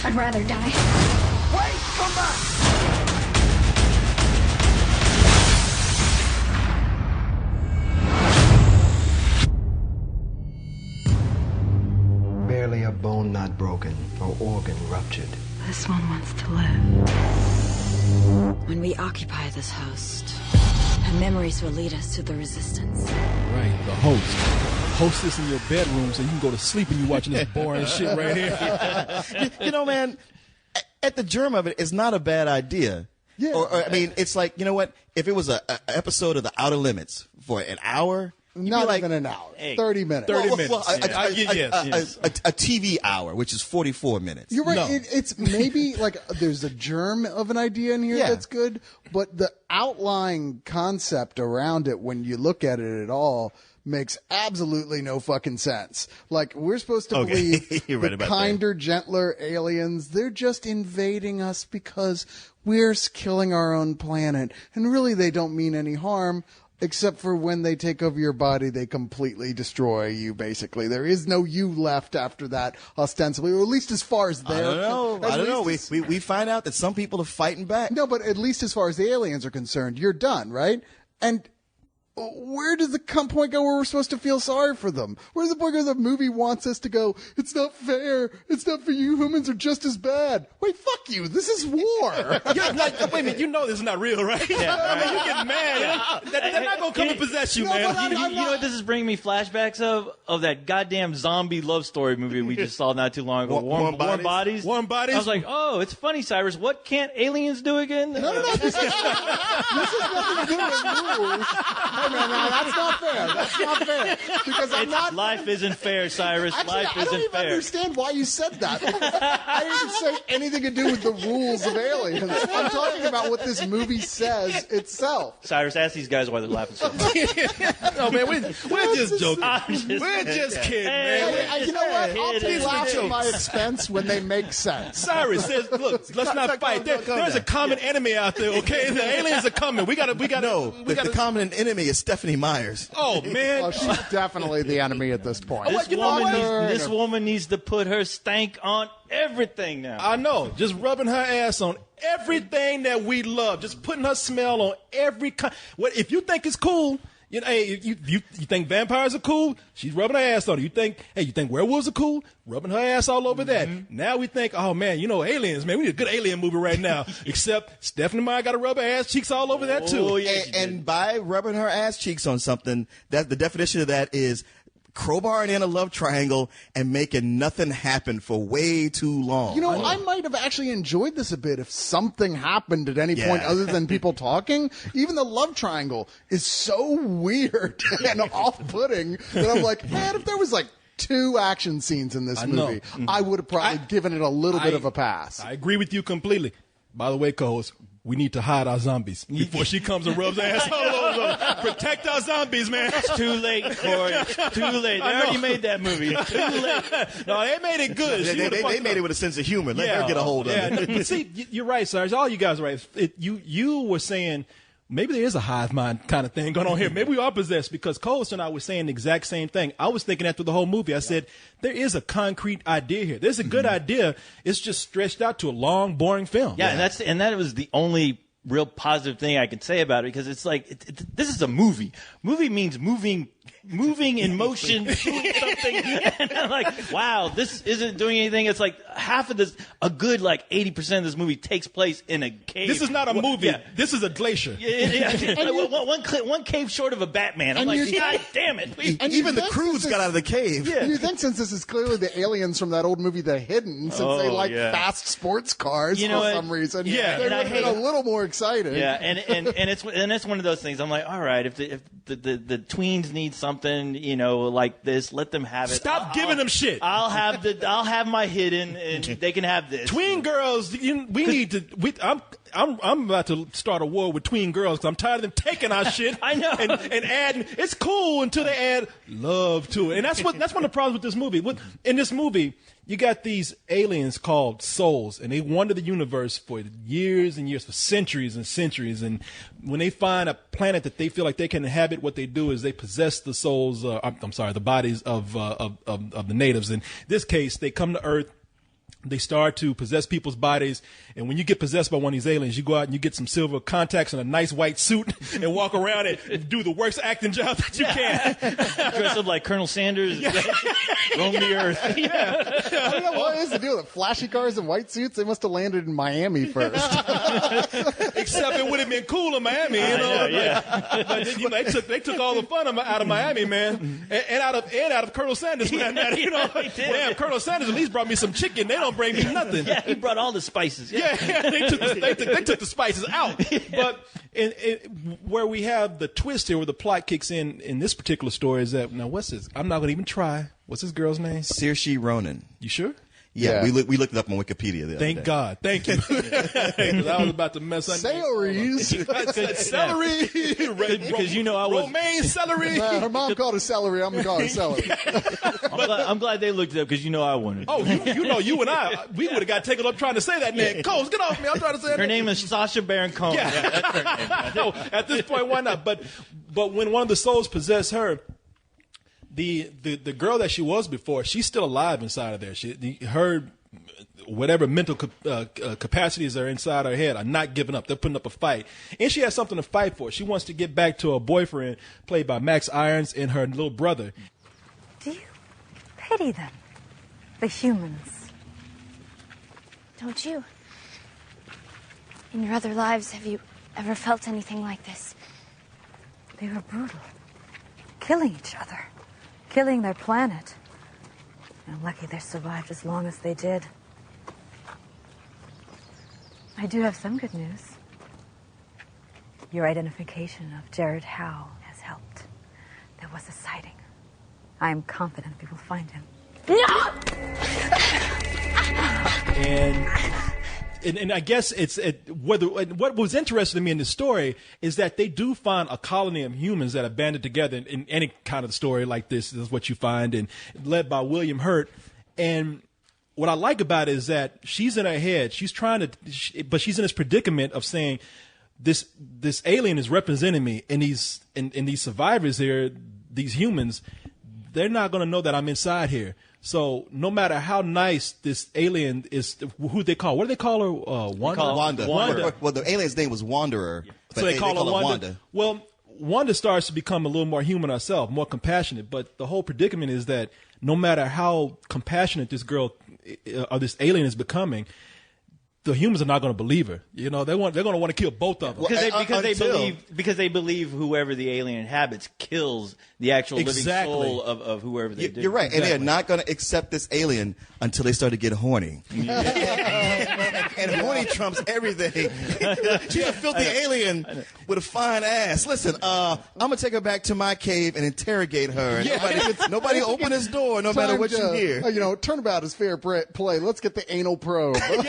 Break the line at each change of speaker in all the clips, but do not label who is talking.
I'd rather die.
Wait, come back!
Barely a bone not broken or organ ruptured.
This one wants to live. When we occupy this host, her memories will lead us to the resistance.
Right, the host. Hostess in your bedroom so you can go to sleep and you watching this boring shit right here.
You know, man, at the germ of it, it's not a bad idea.
Yeah.
Or, I mean, it's like, you know what? If it was a episode of The Outer Limits for an hour, you'd
Not
be like,
even an hour. 30 minutes.
30 minutes.
Well,
Yes.
a TV hour, which is 44 minutes.
You're right.
No.
It's maybe like there's a germ of an idea in here
Yeah.
that's good, but the outlying concept around it, when you look at it at all, makes absolutely no fucking sense. Like, we're supposed to
Okay.
believe
You're right
the
about
kinder, gentler aliens, they're just invading us because we're killing our own planet. And really, they don't mean any harm. Except for when they take over your body, they completely destroy you, basically. There is no you left after that, ostensibly, or at least as far as they're...
I don't know. We find out that some people are fighting back.
No, but at least as far as the aliens are concerned, you're done, right? And where does the point go where we're supposed to feel sorry for them? Where's the point where the movie wants us to go, it's not fair, it's not for you, humans are just as bad. Wait, fuck you, this is war.
You're like, wait a minute, you know this is not real, right? I mean, you get mad. They're not going to come and possess you, man.
You know what this is bringing me flashbacks of that goddamn zombie love story movie we just saw not too long ago. Warm Bodies.
Warm Bodies?
I was like, oh, it's funny, Cyrus. What can't aliens do again?
No, this has nothing to do with rules. No, that's not fair. That's not fair. Because I'm not...
Life isn't fair, Cyrus.
Actually,
Life
I don't
isn't
even
fair.
understand why you said that. I didn't say anything to do with the rules of aliens. I'm talking about what this movie says itself.
Cyrus, ask these guys why they're laughing so much.
No, man, we're just joking. We're just kidding, man.
You know what? I'll take
Kidding.
laughs at my expense when they make sense.
Cyrus says, look, let's not fight. There's a common enemy out there, okay? The aliens are coming. We gotta.
No, the common enemy is Stephanie Myers.
Oh, man.
Oh, she's definitely the enemy at this point.
This woman needs to put her stank on everything now.
I know. Just rubbing her ass on everything that we love. Just putting her smell on every What if you think it's cool? You know, hey, you think vampires are cool? She's rubbing her ass on it. You think werewolves are cool? Rubbing her ass all over that. Now we think, oh man, aliens, man, we need a good alien movie right now. Except Stephanie Meyer got to rub her ass cheeks all over that too.
Oh, yeah,
And by rubbing her ass cheeks on something, that the definition of that is crowbarring in a love triangle and making nothing happen for way too long.
I might have actually enjoyed this a bit if something happened at any point other than people talking. Even the love triangle is so weird and off-putting that I'm like, man, if there was like 2 action scenes in this movie, I would have probably given it a little bit of a pass.
I agree with you completely. By the way, co-host, we need to hide our zombies before she comes and rubs her ass all over them. Protect our zombies, man.
It's too late, Corey. It's too late. They already made that movie. It's too late.
No, they made it good.
They made it with a sense of humor. Let her get a hold of it.
But see, you're right, Cyrus. All you guys are right. You were saying maybe there is a hive mind kind of thing going on here. Maybe we are possessed because Coles and I were saying the exact same thing. I was thinking after the whole movie, I said, there is a concrete idea here. There's a good idea. It's just stretched out to a long, boring film.
Yeah, and that was the only real positive thing I could say about it because it's like this is a movie. Movie means moving in motion, doing something. And I'm like, wow, this isn't doing anything. It's like half of this, a good like 80% of this movie takes place in a cave.
This is not a movie. Yeah. This is a glacier.
One cave short of a Batman. I'm like, God damn it.
And even the crews got out of the cave.
Yeah. You think since this is clearly the aliens from that old movie The Hidden, since they like fast sports cars for some reason, they would have been a little more excited.
Yeah, and it's one of those things. I'm like, all right, if the tweens need something, like this, let them have it.
Stop giving them shit.
I'll have my hidden, and they can have this.
Tween girls, we need to. I'm about to start a war with tween girls because I'm tired of them taking our shit.
I know.
And adding, it's cool until they add love to it. And that's one of the problems with this movie. In this movie, you got these aliens called souls, and they wander the universe for years and years, for centuries and centuries. And when they find a planet that they feel like they can inhabit, what they do is they possess the souls. The bodies of the natives. In this case, they come to Earth. they start to possess people's bodies. And when you get possessed by one of these aliens, you go out and you get some silver contacts and a nice white suit and walk around and do the worst acting job that you can.
Dress up like Colonel Sanders, roam the earth.
I don't know what it is to do with flashy cars and white suits. They must have landed in Miami first.
Except it would have been cool in Miami, you know. But then, you know, they took all the fun out of Miami, man, and out of Colonel Sanders, man. You know, damn, Colonel Sanders at least brought me some chicken. They don't bring me nothing.
Yeah, he brought all the spices.
Yeah, they took the spices out. But where we have the twist here, where the plot kicks in this particular story, is that now what's this? I'm not going to even try. What's this girl's name?
Saoirse Ronan.
You sure?
Yeah,
Yeah.
we looked it up on Wikipedia the other
Thank
day.
God. Thank you. Because I was about to mess up.
Salaries.
Celery.
Because you know I was.
Romaine celery.
Her mom called it celery. I'm going to call it celery.
I'm glad they looked it up because you know I wanted.
Oh, you know, you and I, we would have got taken up trying to say that name. Coles, get off me. I'm trying to say that
Her name is Sacha Baron Cohen.
Yeah.
That's her name.
No, at this point, why not? But when one of the souls possessed her, the girl that she was before, she's still alive inside of there. Her whatever mental capacities are inside her head are not giving up. They're putting up a fight. And she has something to fight for. She wants to get back to her boyfriend, played by Max Irons, and her little brother.
Do you pity them? The humans?
Don't you? In your other lives, have you ever felt anything like this?
They were brutal. Killing each other. Killing their planet. I'm lucky they survived as long as they did. I do have some good news. Your identification of Jared Howe has helped. There was a sighting. I am confident we will find him.
And I guess what was interesting to me in this story is that they do find a colony of humans that are banded together in any kind of story like this. This is what you find, and led by William Hurt. And what I like about it is that she's in her head. She's but she's in this predicament of saying, this alien is representing me, and these survivors here, these humans, they're not going to know that I'm inside here. So no matter how nice this alien is, who they call? What do they call her? Wanda.
Wanda. Well, the alien's name was Wanderer. But
So they call her Wanda.
Wanda.
Well, Wanda starts to become a little more human herself, more compassionate. But the whole predicament is that no matter how compassionate this girl or this alien is becoming, the humans are not going to believe her. You know, they're going to want to kill both of them.
Because they believe whoever the alien inhabits kills the actual living soul of whoever they do.
You're right, and they're not going to accept this alien until they start to get horny. And horny trumps everything. She's a filthy alien with a fine ass. Listen, I'm gonna take her back to my cave and interrogate her. And nobody open this door, no matter what you hear.
You know, turnabout is fair play. Let's get the anal probe.
And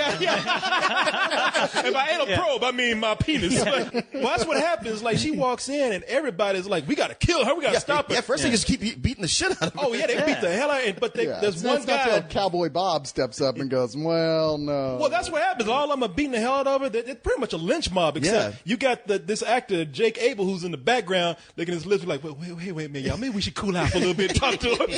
by anal probe, I mean my penis. Well, that's what happens. Like, she walks in and everybody's like, we got to kill her. We got to stop her.
Yeah, first they just keep beating the shit out of her.
Oh, yeah, they beat the hell out of her. But there's one
It's not
guy.
till Cowboy Bob steps up and goes, well, no.
Well, that's what happens. All of them are beating the hell out of her. They're pretty much a lynch mob, except you got this actor, Jake Abel, who's in the background, looking at his lips like, wait a minute, y'all. Maybe we should cool out for a little bit and talk to him.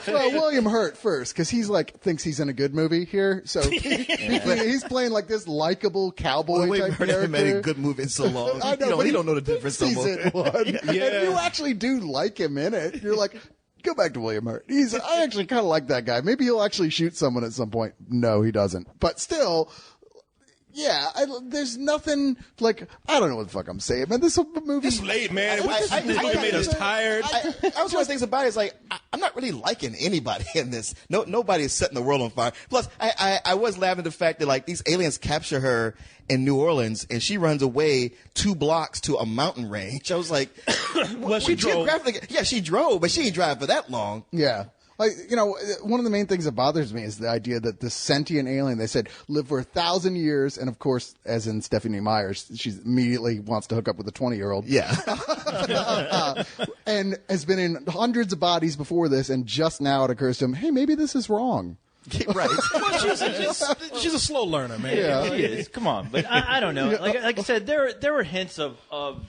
Well, William Hurt first, because he's thinks he's in a good movie here. So he's playing like this likable cowboy type
Hurt
character.
hasn't made a good movie in so long.
I know,
he don't know the difference no more.
He's in one. And you actually do like him in it. You're like, go back to William Hurt. I actually kind of like that guy. Maybe he'll actually shoot someone at some point. No, he doesn't. But still, yeah, there's nothing like, I don't know what the fuck I'm saying, man. This movie.
It's late, man. This movie made us tired.
I was one of the things about it is like, I'm not really liking anybody in this. Nobody is setting the world on fire. Plus, I was laughing at the fact that like these aliens capture her in New Orleans and she runs away 2 blocks to a mountain range. I was like,
well, she drove.
Yeah, she drove, but she ain't drive for that long.
Yeah. Like, you know, one of the main things that bothers me is the idea that this sentient alien, they said, lived for 1,000 years. And of course, as in Stephanie Myers, she immediately wants to hook up with a 20-year-old.
Yeah.
And has been in hundreds of bodies before this. And just now it occurs to him, hey, maybe this is wrong.
Right.
Well, she's a slow learner, man.
Yeah.
She is. Come on, but I don't know. Like I said, there were hints of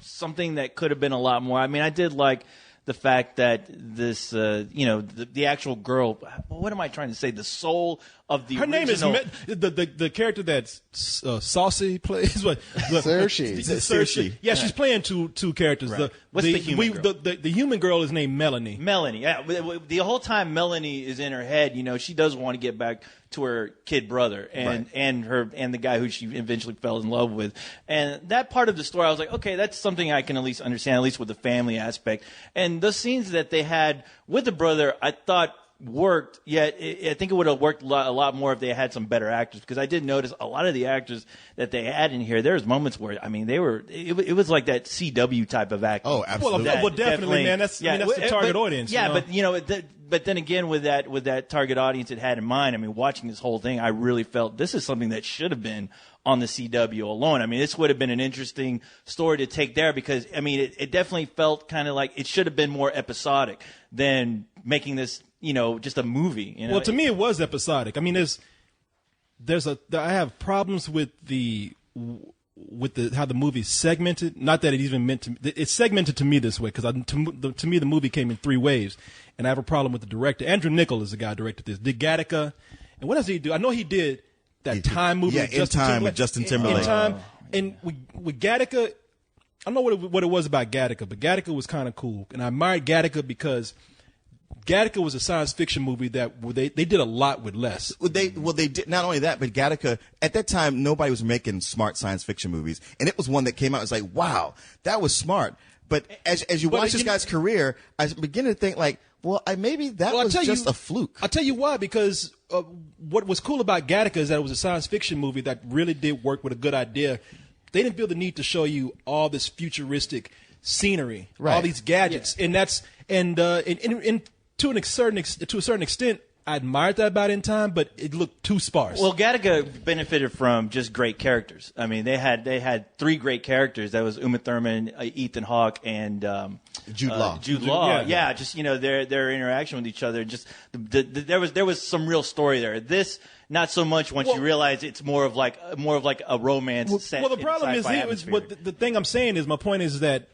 something that could have been a lot more. I mean, I did like the fact that this, the actual girl. What am I trying to say? The soul of the
Her name is
original.
the character that Saucy plays. What?
Saoirse.
Saoirse. Yeah, she's playing two characters.
Right. What's the human girl?
The human girl is named Melanie.
Melanie. Yeah, the whole time Melanie is in her head, she does want to get back to her kid brother and the guy who she eventually fell in love with. And that part of the story, I was like, okay, that's something I can at least understand, at least with the family aspect. And the scenes that they had with the brother, I thought worked, yet I think it would have worked a lot more if they had some better actors, because I did notice a lot of the actors that they had in here, there's moments where, it was like that CW type of acting.
Oh, absolutely.
Well, definitely, man. That's the target audience.
Yeah, but then again, with that target audience it had in mind, watching this whole thing, I really felt this is something that should have been on the CW alone. This would have been an interesting story to take there, because, it definitely felt kind of like it should have been more episodic than making this, just a movie.
Well, to me, it was episodic. I have problems with how the movie's segmented. Not that it even meant to. It's segmented to me this way, because to me the movie came in 3 waves, and I have a problem with the director. Andrew Niccol is the guy who directed this. Did Gattaca, and what does he do? I know he did that Time movie.
Yeah, In Time with Justin Timberlake.
In Time, and with Gattaca, I don't know what it was about Gattaca, but Gattaca was kind of cool, and I admired Gattaca because Gattaca was a science fiction movie that they did a lot with less.
They did not only that, but Gattaca, at that time, nobody was making smart science fiction movies, and it was one that came out. It's like, wow, that was smart. But as you watch this guy's career, I begin to think like, maybe that was just a fluke.
I'll tell you why, because what was cool about Gattaca is that it was a science fiction movie that really did work with a good idea. They didn't feel the need to show you all this futuristic scenery, all these gadgets, and to a certain extent, I admired that about In Time, but it looked too sparse.
Well, Gattaca benefited from just great characters. They had 3 great characters. That was Uma Thurman, Ethan Hawke, and
Jude Law.
Jude Law. Yeah, just their interaction with each other. Just there was some real story there. This, not so much once you realize it's more of like a romance set.
Well, the problem is the thing I'm saying is, my point is that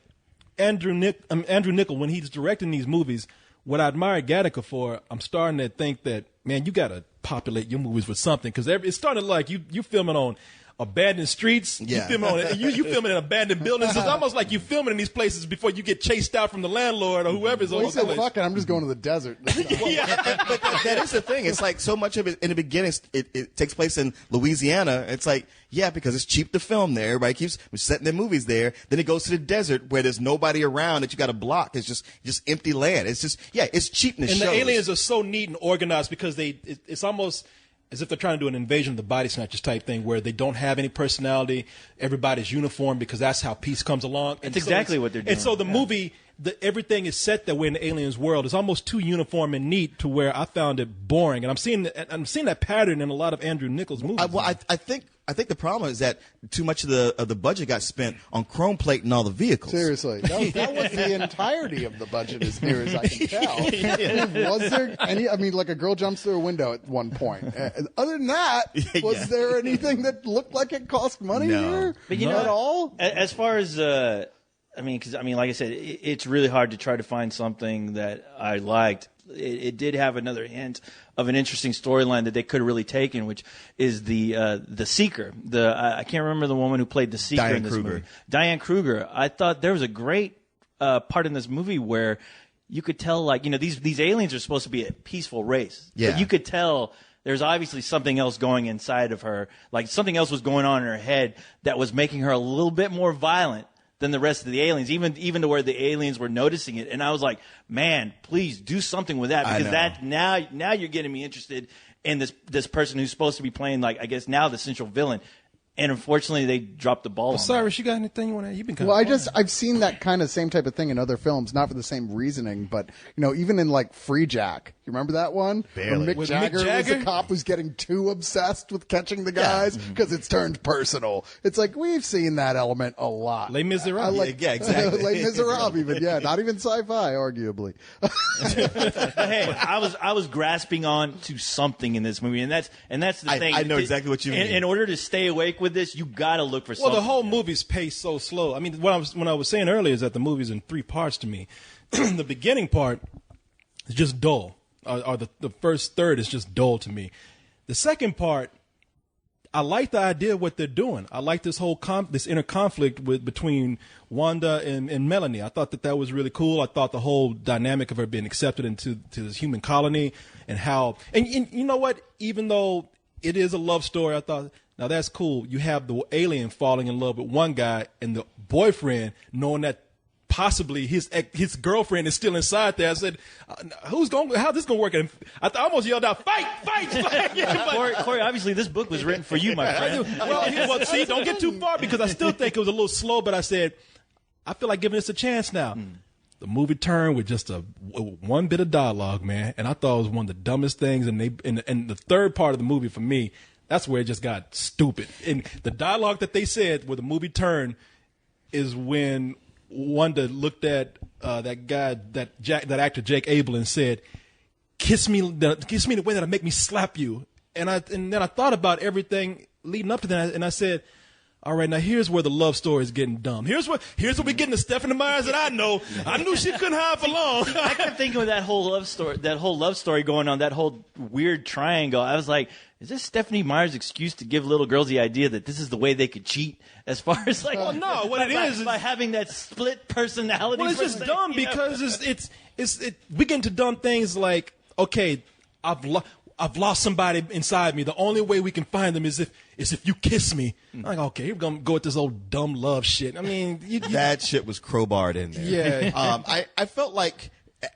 Andrew Niccol, when he's directing these movies, what I admire Gattaca for, I'm starting to think that, man, you got to populate your movies with something, because it's starting to like you filming on abandoned streets.
Yeah.
You filming in abandoned buildings. It's almost like you filming in these places before you get chased out from the landlord or whoever's
Well, he
on
said,
the
fuck it, I'm just going to the desert.
But that is the thing. It's like so much of it in the beginning, it takes place in Louisiana. It's like, yeah, because it's cheap to film there. Everybody keeps setting their movies there. Then it goes to the desert where there's nobody around that you got to block. It's just empty land. It's just, it's cheapness.
And
shows.
the aliens are so neat and organized, because it's almost as if they're trying to do an Invasion of the Body Snatchers type thing, where they don't have any personality. Everybody's uniform, because that's how peace comes along.
That's exactly what they're doing.
And so the movie, everything is set that way in the aliens' world. It's almost too uniform and neat to where I found it boring. And I'm seeing that pattern in a lot of Andrew Niccol's movies.
I think the problem is that too much of the budget got spent on chrome plate and all the vehicles.
Seriously, that was the entirety of the budget, as near as I can tell. Was there any? Like a girl jumps through a window at one point. Other than that, was there anything that looked like it cost money here?
But
at all?
As far as because like I said, it's really hard to try to find something that I liked. It did have another hint of an interesting storyline that they could have really taken, which is the Seeker. I can't remember the woman who played the Seeker in this movie. Diane Kruger. I thought there was a great part in this movie where you could tell, these aliens are supposed to be a peaceful race.
Yeah.
But you could tell there's obviously something else going inside of her. Like something else was going on in her head that was making her a little bit more violent than the rest of the aliens, even to where the aliens were noticing it. And I was like, man, please do something with that, because that now you're getting me interested in this person who's supposed to be playing, I guess now the central villain. And unfortunately, they dropped the ball.
Cyrus, you got anything you want to? You've been kind
of. I've seen that kind of same type of thing in other films, not for the same reasoning, but even in Free Jack. You remember that one?
Barely.
When Mick Jagger was a cop who's getting too obsessed with catching the guys because it's turned personal. It's like we've seen that element a lot.
Les Miserables.
Yeah, exactly.
Les Miserables, even not even sci-fi, arguably.
Hey, I was grasping on to something in this movie, and that's the thing.
I know exactly what you mean.
In order to stay awake with this, you got to look for something.
Well, the whole movie's paced so slow. When I was saying earlier is that the movie's in 3 parts to me. The beginning part is just dull, or the first third is just dull to me. The second part, I like the idea of what they're doing. I like this whole this inner conflict between Wanda and Melanie. I thought that was really cool. I thought the whole dynamic of her being accepted into this human colony and how, and you know what? Even though it is a love story, I thought, now that's cool. You have the alien falling in love with one guy and the boyfriend knowing that possibly his girlfriend is still inside there. I said, how's this going to work? And I almost yelled out, fight!
Corey, obviously this book was written for you, my friend.
Well, see, don't get too far because I still think it was a little slow, but I said, I feel like giving this a chance now. The movie turned with just one bit of dialogue, man, and I thought it was one of the dumbest things. And the third part of the movie for me, that's where it just got stupid. And the dialogue that they said where the movie turned is when Wanda looked at that guy, that actor Jake Abel, and said, "Kiss me the way that'll make me slap you." And then I thought about everything leading up to that, and I said, all right, now here's where the love story is getting dumb. Here's what we're getting to Stephanie Myers that I know. I knew she couldn't hide for long.
I kept thinking of that whole love story going on, that whole weird triangle. I was like, is this Stephanie Myers' excuse to give little girls the idea that this is the way they could cheat? As far as like,
well, no, what it is
by having that split personality.
Well, it's just dumb because we get into dumb things like, okay, I've lost somebody inside me. The only way we can find them is if you kiss me. I'm like, okay, we're gonna go with this old dumb love shit. I mean,
that shit was crowbarred in there.
Yeah.
I felt like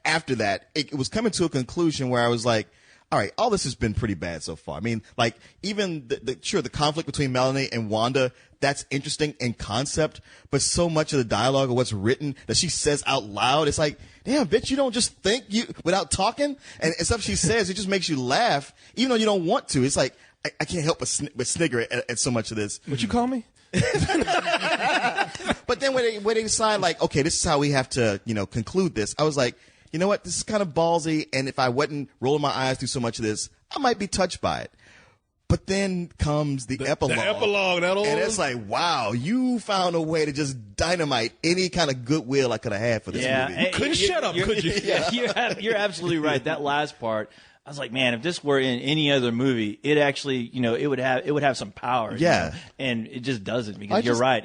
after that, it was coming to a conclusion where I was like, all right, all this has been pretty bad so far. I mean, like, even the conflict between Melanie and Wanda, that's interesting in concept, but so much of the dialogue of what's written that she says out loud, it's like, damn, bitch, you don't just think without talking? And stuff she says, it just makes you laugh, even though you don't want to. It's like, I can't help but snigger at so much of this.
What you call me?
But then when they decide, like, okay, this is how we have to, conclude this, I was like, you know what? This is kind of ballsy, and if I wasn't rolling my eyes through so much of this, I might be touched by it. But then comes the epilogue.
The epilogue,
and it's like, wow, you found a way to just dynamite any kind of goodwill I could have had for this movie.
You couldn't shut up, could you?
You're absolutely right. That last part, I was like, man, if this were in any other movie, it actually, it would have some power.
Yeah.
And it just doesn't, because you're right.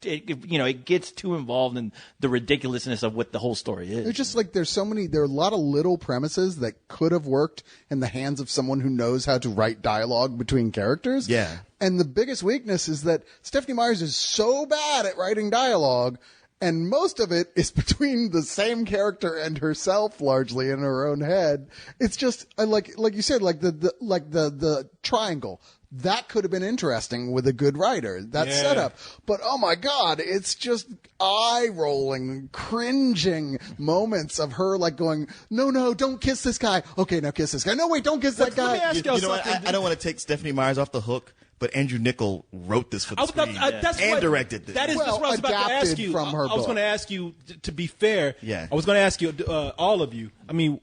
It gets too involved in the ridiculousness of what the whole story is.
It's just like there are a lot of little premises that could have worked in the hands of someone who knows how to write dialogue between characters.
Yeah.
And the biggest weakness is that Stephanie Myers is so bad at writing dialogue, and most of it is between the same character and herself, largely in her own head. It's just like you said, like the triangle. That could have been interesting with a good writer, that setup. But oh my God, it's just eye-rolling, cringing moments of her like going, no, don't kiss this guy. Okay, now kiss this guy. No, wait, don't kiss that guy.
Let me ask y'all something.
What? I don't want to take Stephanie Myers off the hook, but Andrew Niccol wrote this for the screen and directed this.
That is just what I was about to ask you.
From her
I was going to ask you, to be fair, I was going to ask you, all of you, I mean,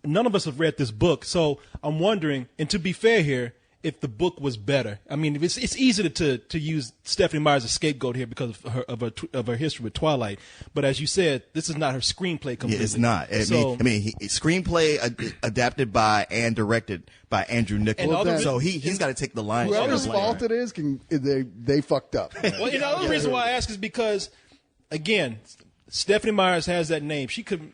none of us have read this book, so I'm wondering, and to be fair here, if the book was better. I mean, it's easy to use Stephanie Myers as a scapegoat here because of her history with Twilight. But as you said, this is not her screenplay completely.
Yeah, it's not. Screenplay adapted by and directed by Andrew Niccol. So he's got to take the line.
Whoever's fault it is, they fucked up.
Well, the other reason why I ask is because, again, Stephanie Myers has that name. She could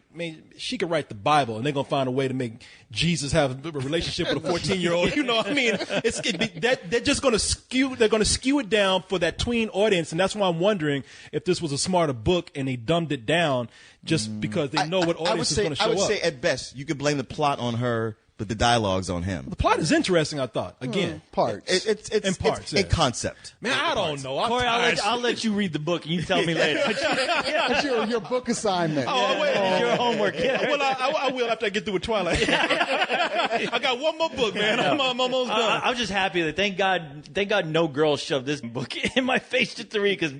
write the Bible, and they're gonna find a way to make Jesus have a relationship with a 14-year-old. You know what I mean? They're just gonna skew. They're gonna skew it down for that tween audience, and that's why I'm wondering if this was a smarter book and they dumbed it down just because they know what audience is gonna show up.
I would say at best you could blame the plot on her, but the dialogue's on him.
The plot is interesting, I thought. Again,
parts.
It's in parts. In concept.
Man, I don't know.
Corey, I'll let you read the book and you tell me later.
That's your book assignment.
It's your homework.
Well, I will after I get through with Twilight. I got one more book, man. I'm almost done.
I'm just happy that thank God no girl shoved this book in my face just to read, because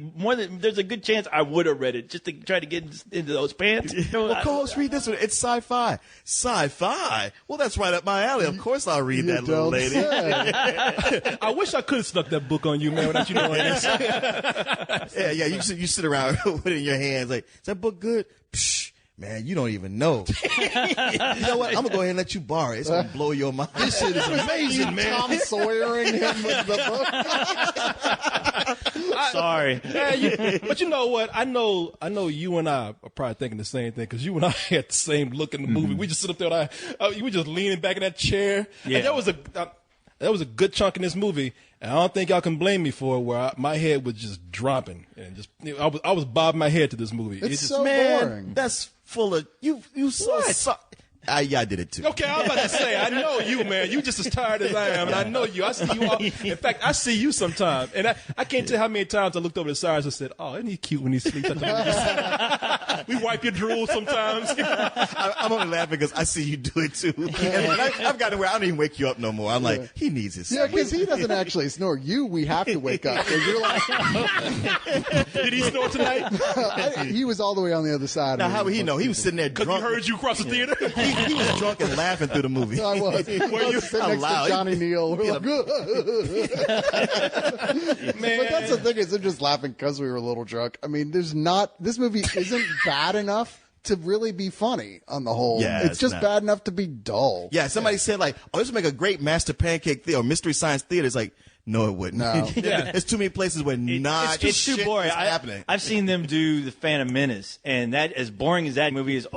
there's a good chance I would have read it just to try to get into those pants.
Well, co-host, read this one. It's sci-fi. Sci-fi? Well, that's right up my alley. Of course I'll read that, little lady.
I wish I could have snuck that book on you, man, without you knowing this.
Yeah. You sit around with it in your hands like, is that book good? Psh, Man, you don't even know. You know what? I'm gonna go ahead and let you borrow it. It's gonna blow your mind.
This shit is amazing, man.
Tom Sawyering him with the book.
Sorry.
But you know what? I know you and I are probably thinking the same thing because you and I had the same look in the movie. We just sit up there and we were just leaning back in that chair.
Yeah.
And that was a good chunk in this movie. And I don't think y'all can blame me for it where my head was just dropping and just I was bobbing my head to this movie.
It's
just,
so
Man,
boring.
that's full of you so yeah, I did it too.
Okay, I was about to say, I know you, man. You just as tired as I am, and I know you. I see you all. In fact, I see you sometimes, and I can't tell how many times I looked over the sides and said, "Oh, isn't he cute when he sleeps?" We wipe your drool sometimes.
I'm only laughing because I see you do it too. And I've gotten where I don't even wake you up no more. I'm like, he needs his
Yeah,
sleep.
because he doesn't actually snore. We have to wake up. 'Cause you're like,
Did he snore tonight?
he was all the way on the other side.
Now, how would he know? He was sitting there
Because
drunk.
he heard you across the theater.
He was drunk and laughing through the movie.
I was.
Were
I
you
was sitting next
allowed?
to Johnny Neal. We're like,
Man.
But that's the thing is they're just laughing because we were a little drunk. I mean, this movie isn't bad enough to really be funny on the whole.
Yeah,
it's
it's
just
not.
bad enough to be dull.
Yeah, somebody said like, "Oh, this would make a great Master Pancake Theater or Mystery Science Theater." It's like, no, it wouldn't.
No.
Yeah.
There's too many places where
It's just too
shit
boring.
is happening.
I've seen them do the Phantom Menace, and that as boring as that movie is,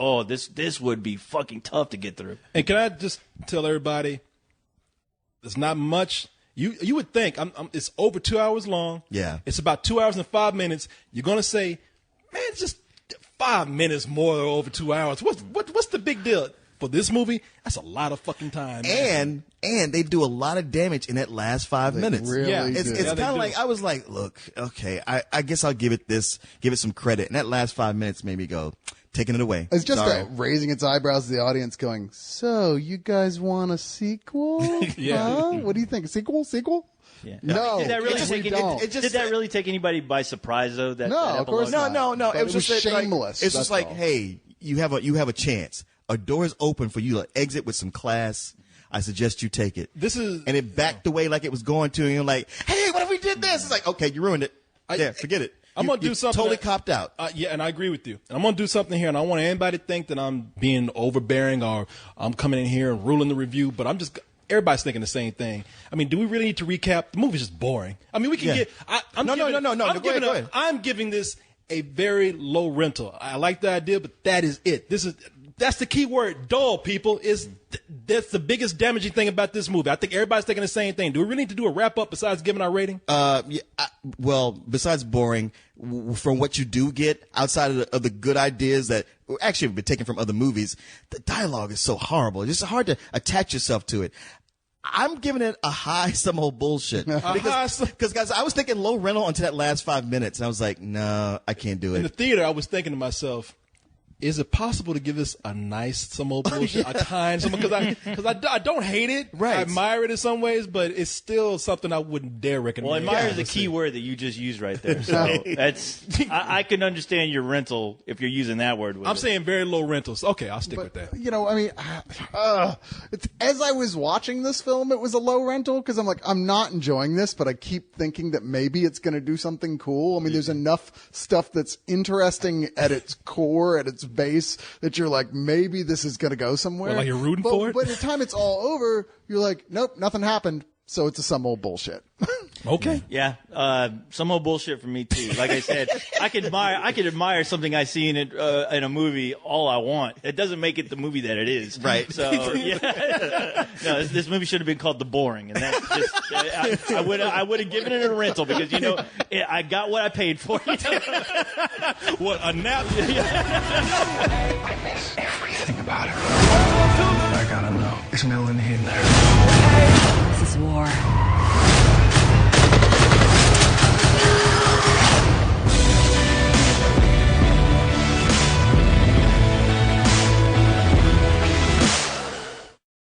this would be fucking tough to get through.
And can I just tell everybody, there's not much. You would think it's over 2 hours long.
Yeah.
It's about 2 hours and 5 minutes. You're gonna say, man, it's just 5 minutes more or over 2 hours. What's the big deal? For this movie, that's a lot of fucking time. Man.
And they do a lot of damage in that last 5 minutes.
really
Yeah.
do.
It's
Yeah, they
kind of
do.
like I was like, look, okay, I guess I'll give it some credit. And that last 5 minutes made me go, taking it away.
It's just
Sorry.
raising its eyebrows to the audience going, so you guys want a sequel?
Yeah.
Huh? What do you think? Sequel?
Yeah.
No.
Did that really
we
take
don't.
Did that really take anybody by surprise though? That,
No,
that
of course
epilogue?
not.
No.
But
It was just
was
like-
shameless,
it's
that's
just like,
all.
hey, you have a chance. A door is open for you to exit with some class. I suggest you take it. And it backed away like it was going to, and you're like, hey, what if we did this? It's like, okay, you ruined it. Forget it.
I'm going to do something.
Totally copped out.
Yeah, and I agree with you. And I'm going to do something here, and I want anybody to think that I'm being overbearing or I'm coming in here and ruling the review, but everybody's thinking the same thing. I mean, do we really need to recap? The movie's just boring. I mean, we can get.
No. Go ahead.
I'm giving this a very low rental. I like the idea, but that is it. That's the key word. Dull, people. That's the biggest damaging thing about this movie. I think everybody's thinking the same thing. Do we really need to do a wrap up besides giving our rating?
Well, besides boring, from what you do get outside of the good ideas that actually have been taken from other movies, the dialogue is so horrible. It's just hard to attach yourself to it. I'm giving it a high some old bullshit because guys, I was thinking low rental until that last 5 minutes, and I was like, no, I can't do
In the
it.
theater, I was thinking to myself, is it possible to give this a nice some old bullshit, a kind some? Because I don't hate it.
Right.
I admire it in some ways, but it's still something I wouldn't dare recommend.
Well, admire is
Yeah.
the key word that you just used right there. So that's I can understand your rental if you're using that word. With
I'm
it.
saying very low rentals. Okay, I'll stick with that.
You know, I mean, as I was watching this film, it was a low rental because I'm like, I'm not enjoying this, but I keep thinking that maybe it's going to do something cool. I mean, there's enough stuff that's interesting at its core, at its base, that you're like, maybe this is going to go somewhere.
Well, like you're rooting
but
for it?
by the time it's all over, you're like, nope, nothing happened. So it's some old bullshit.
Okay.
Yeah, some old bullshit for me too. Like I said, I can admire something I see in it in a movie all I want. It doesn't make it the movie that it is.
Right.
So yeah, no, this movie should have been called The Boring, and that's just I would have given it a rental because I got what I paid for.
What, a nap?
I miss everything about her. I gotta know. Is Melanie in there?
This is war.